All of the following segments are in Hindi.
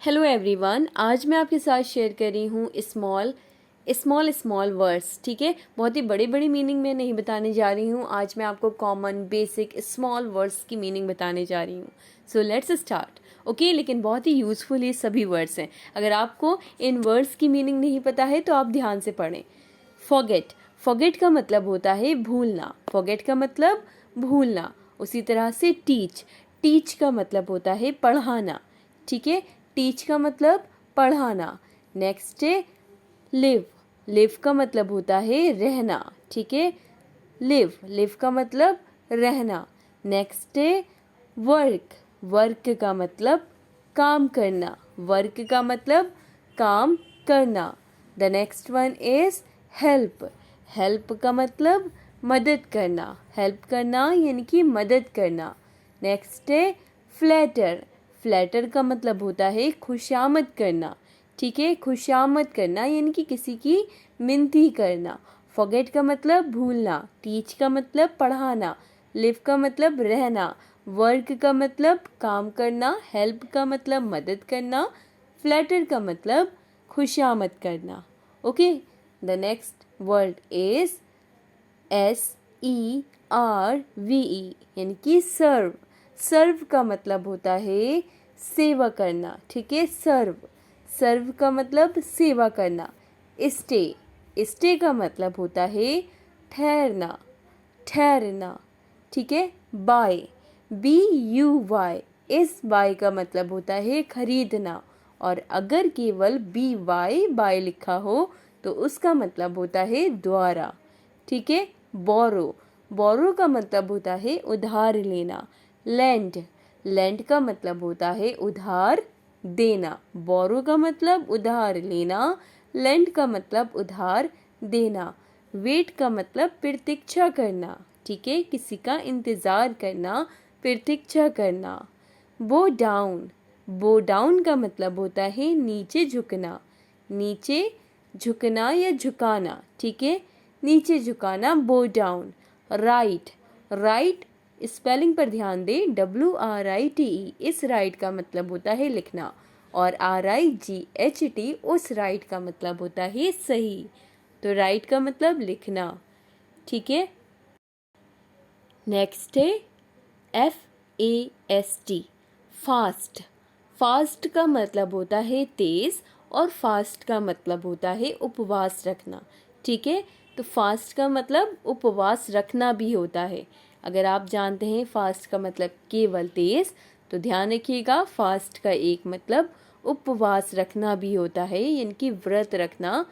हेलो एवरीवन, आज मैं आपके साथ शेयर कर रही हूँ स्मॉल वर्ड्स। ठीक है, बहुत ही बड़ी बड़ी मीनिंग में नहीं बताने जा रही हूँ। आज मैं आपको कॉमन बेसिक स्मॉल वर्ड्स की मीनिंग बताने जा रही हूँ। So let's start. ओके, लेकिन बहुत ही यूज़फुल ये सभी वर्ड्स हैं। अगर आपको इन वर्ड्स की मीनिंग नहीं पता है तो आप ध्यान से पढ़ें। फॉरगेट, फॉरगेट का मतलब होता है भूलना। फॉरगेट का मतलब भूलना। उसी तरह से टीच, टीच का मतलब होता है पढ़ाना। ठीक है, टीच का मतलब पढ़ाना। नेक्स्ट है लिव, लिव का मतलब होता है रहना। ठीक है, लिव, लिव का मतलब रहना। नेक्स्ट है वर्क, वर्क का मतलब काम करना। वर्क का मतलब काम करना। The next one is help, help का मतलब मदद करना। हेल्प करना यानी कि मदद करना। नेक्स्ट है फ्लैटर, फ्लैटर का मतलब होता है खुशामद करना। ठीक है, खुशामद करना यानी कि किसी की मिन्नती करना। फॉरगेट का मतलब भूलना। टीच का मतलब पढ़ाना। लिव का मतलब रहना। वर्क का मतलब काम करना। हेल्प का मतलब मदद करना। फ्लैटर का मतलब खुशामद करना। Okay, the next word is SERVE यानी कि सर्व। सर्व का मतलब होता है सेवा करना। ठीक है, सर्व, सर्व का मतलब सेवा करना। स्टे, स्टे का मतलब होता है ठहरना, ठहरना। ठीक है, बाय, BUY, इस बाय का मतलब होता है खरीदना। और अगर केवल BY बाय लिखा हो तो उसका मतलब होता है द्वारा। ठीक है, बोरो, बोरो का मतलब होता है उधार लेना। लैंड, लैंड का मतलब होता है उधार देना। बोरो का मतलब उधार लेना। लैंड का मतलब उधार देना। वेट का मतलब प्रतीक्षा करना। ठीक है, किसी का इंतज़ार करना, प्रतीक्षा करना। बो डाउन, बो डाउन का मतलब होता है नीचे झुकना। नीचे झुकना या झुकाना। ठीक है, नीचे झुकाना, बो डाउन। राइट, राइट स्पेलिंग पर ध्यान दें, WRITE, इस राइट का मतलब होता है लिखना। और RIGHT, उस राइट का मतलब होता है सही। तो राइट का मतलब लिखना। ठीक है, नेक्स्ट है FAST, फास्ट। फास्ट का मतलब होता है तेज और फास्ट का मतलब होता है उपवास रखना। ठीक है, तो फास्ट का मतलब उपवास रखना भी होता है। अगर आप जानते हैं फास्ट का मतलब केवल तेज, तो ध्यान रखिएगा फास्ट का एक मतलब उपवास रखना भी होता है, यानी कि व्रत रखना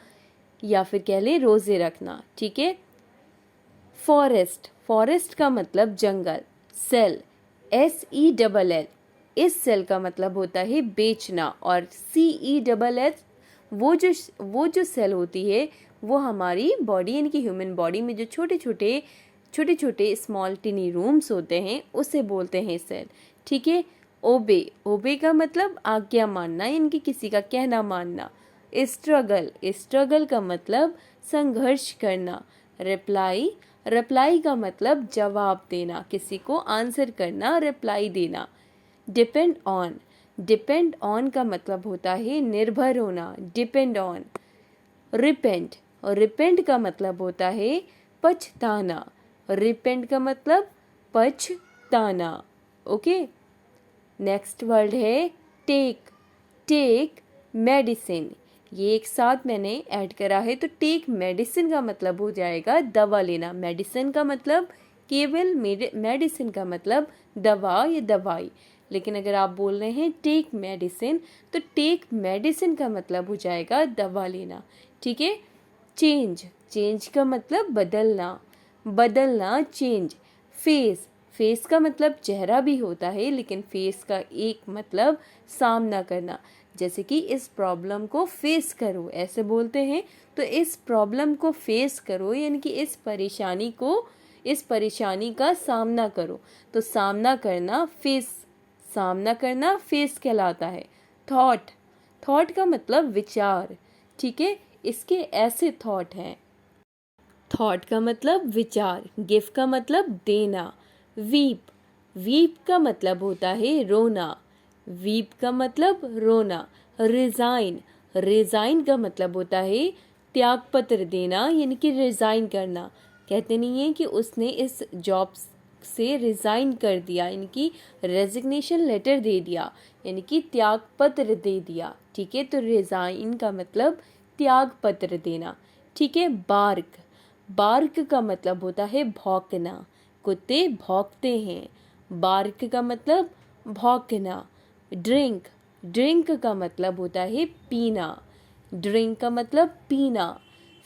या फिर कह लें रोजे रखना। ठीक है, फॉरेस्ट, फॉरेस्ट का मतलब जंगल। सेल, SELL, इस सेल का मतलब होता है बेचना। और CESS, वो जो सेल होती है वो हमारी बॉडी यानी कि ह्यूमन बॉडी में जो छोटे छोटे स्मॉल टिनी रूम्स होते हैं उसे बोलते हैं सेल। ठीक है, ओबे, ओबे का मतलब आज्ञा मानना यानी कि किसी का कहना मानना। स्ट्रगल, स्ट्रगल का मतलब संघर्ष करना। रिप्लाई, रिप्लाई का मतलब जवाब देना, किसी को आंसर करना, रिप्लाई देना। डिपेंड ऑन, डिपेंड ऑन का मतलब होता है निर्भर होना। Depend on. रिपेंट, और रिपेंट का मतलब होता है पछताना। रिपेंट का मतलब पछताना। ओके, नेक्स्ट वर्ड है टेक, टेक मेडिसिन। ये एक साथ मैंने ऐड करा है, तो टेक मेडिसिन का मतलब हो जाएगा दवा लेना। मेडिसिन का मतलब केवल मेडिसिन का मतलब दवा या दवाई। लेकिन अगर आप बोल रहे हैं टेक मेडिसिन, तो टेक मेडिसिन का मतलब हो जाएगा दवा लेना। ठीक है, चेंज, चेंज का मतलब बदलना, बदलना, चेंज। फेस, फेस का मतलब चेहरा भी होता है, लेकिन फेस का एक मतलब सामना करना। जैसे कि इस प्रॉब्लम को फेस करो ऐसे बोलते हैं, तो इस प्रॉब्लम को फेस करो यानी कि इस परेशानी का सामना करो। तो सामना करना फेस, सामना करना फेस कहलाता है। थॉट, थॉट का मतलब विचार। ठीक है, इसके ऐसे थॉट हैं। थॉट का मतलब विचार। गिव का मतलब देना। वीप, वीप का मतलब होता है रोना। वीप का मतलब रोना। रिजाइन, रिजाइन का मतलब होता है त्याग पत्र देना, यानी कि रिजाइन करना। कहते नहीं है कि उसने इस जॉब से रिजाइन कर दिया, यानी कि रेजिग्नेशन लेटर दे दिया, यानी कि त्याग पत्र दे दिया। ठीक है, तो रिजाइन का मतलब त्याग पत्र देना। ठीक है, बार्क, बार्क का मतलब होता है भौंकना, कुत्ते भौंकते हैं। बार्क का मतलब भौंकना। ड्रिंक, ड्रिंक का मतलब होता है पीना, ड्रिंक का मतलब पीना।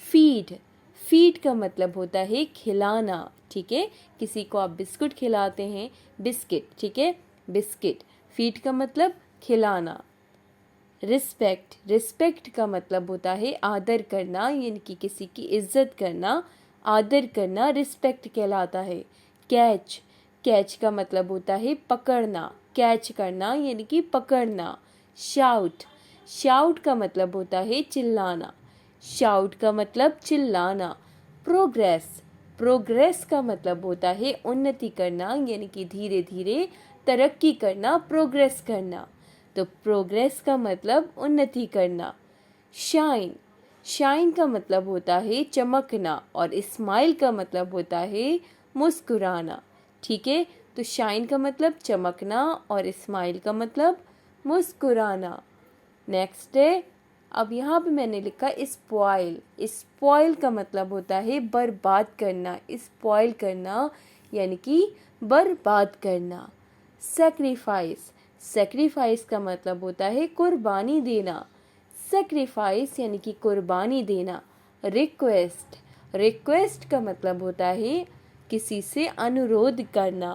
फीड, फीड का मतलब होता है खिलाना। ठीक है, किसी को आप बिस्कुट खिलाते हैं, बिस्किट। ठीक है, बिस्किट। फीड का मतलब खिलाना। रिस्पेक्ट, रिस्पेक्ट का मतलब होता है आदर करना, यानी कि किसी की इज्जत करना, आदर करना रिस्पेक्ट कहलाता है। कैच, कैच का मतलब होता है पकड़ना, कैच करना यानी कि पकड़ना। शाउट, शाउट का मतलब होता है चिल्लाना, शाउट का मतलब चिल्लाना। प्रोग्रेस, प्रोग्रेस का मतलब होता है उन्नति करना, यानी कि धीरे धीरे तरक्की करना, प्रोग्रेस करना। तो प्रोग्रेस का मतलब उन्नति करना। शाइन, शाइन का मतलब होता है चमकना, और स्माइल का मतलब होता है मुस्कुराना। ठीक है, तो शाइन का मतलब चमकना और स्माइल का मतलब मुस्कुराना। नेक्स्ट है, अब यहाँ पे मैंने लिखा स्पॉइल, स्पॉइल का मतलब होता है बर्बाद करना, स्पॉइल करना यानी कि बर्बाद करना। सेक्रीफाइस, सेक्रीफाइस का मतलब होता है कुर्बानी देना, सेक्रीफाइस यानी कि कुर्बानी देना। रिक्वेस्ट, रिक्वेस्ट का मतलब होता है किसी से अनुरोध करना,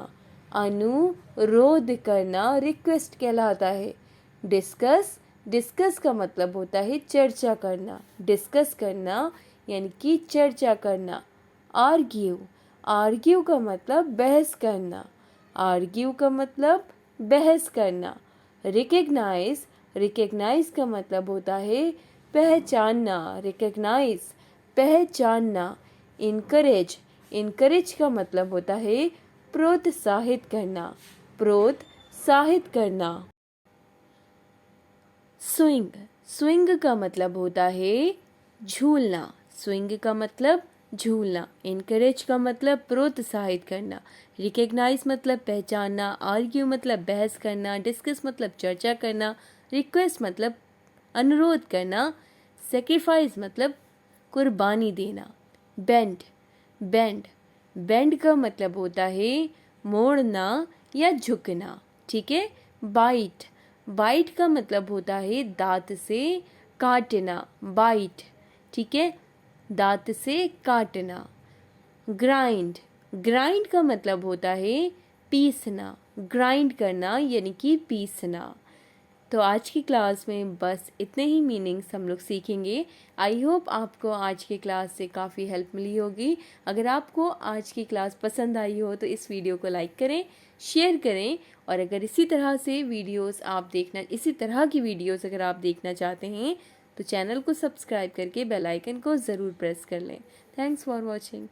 अनुरोध करना रिक्वेस्ट कहलाता है। डिस्कस, डिस्कस का मतलब होता है चर्चा करना, डिस्कस करना यानी कि चर्चा करना। आर्ग्यू, आर्ग्यू का मतलब बहस करना, आर्ग्यू का मतलब बहस करना। रिकग्नाइज, रिकग्नाइज का मतलब होता है पहचानना, रिकग्नाइज पहचानना। इनकरेज, इनकरेज का मतलब होता है प्रोत्साहित करना, प्रोत्साहित करना। स्विंग, स्विंग का मतलब होता है झूलना, स्विंग का मतलब झूलना। इनकरेज का मतलब प्रोत्साहित करना, रिकग्नाइज मतलब पहचानना, आर्ग्यू मतलब बहस करना, डिस्कस मतलब चर्चा करना, रिक्वेस्ट मतलब अनुरोध करना, सेक्रीफाइस मतलब कुर्बानी देना। बेंड, बेंड, बेंड का मतलब होता है मोड़ना या झुकना। ठीक है, बाइट, बाइट का मतलब होता है दांत से काटना, बाइट। ठीक है, दांत से काटना। ग्राइंड, ग्राइंड का मतलब होता है पीसना, ग्राइंड करना यानी कि पीसना। तो आज की क्लास में बस इतने ही मीनिंग्स हम लोग सीखेंगे। आई होप आपको आज की क्लास से काफ़ी हेल्प मिली होगी। अगर आपको आज की क्लास पसंद आई हो तो इस वीडियो को लाइक करें, शेयर करें, और अगर इसी तरह से वीडियोस आप देखना, इसी तरह की वीडियोस अगर आप देखना चाहते हैं तो चैनल को सब्सक्राइब करके बेल आइकन को ज़रूर प्रेस कर लें। Thanks for watching.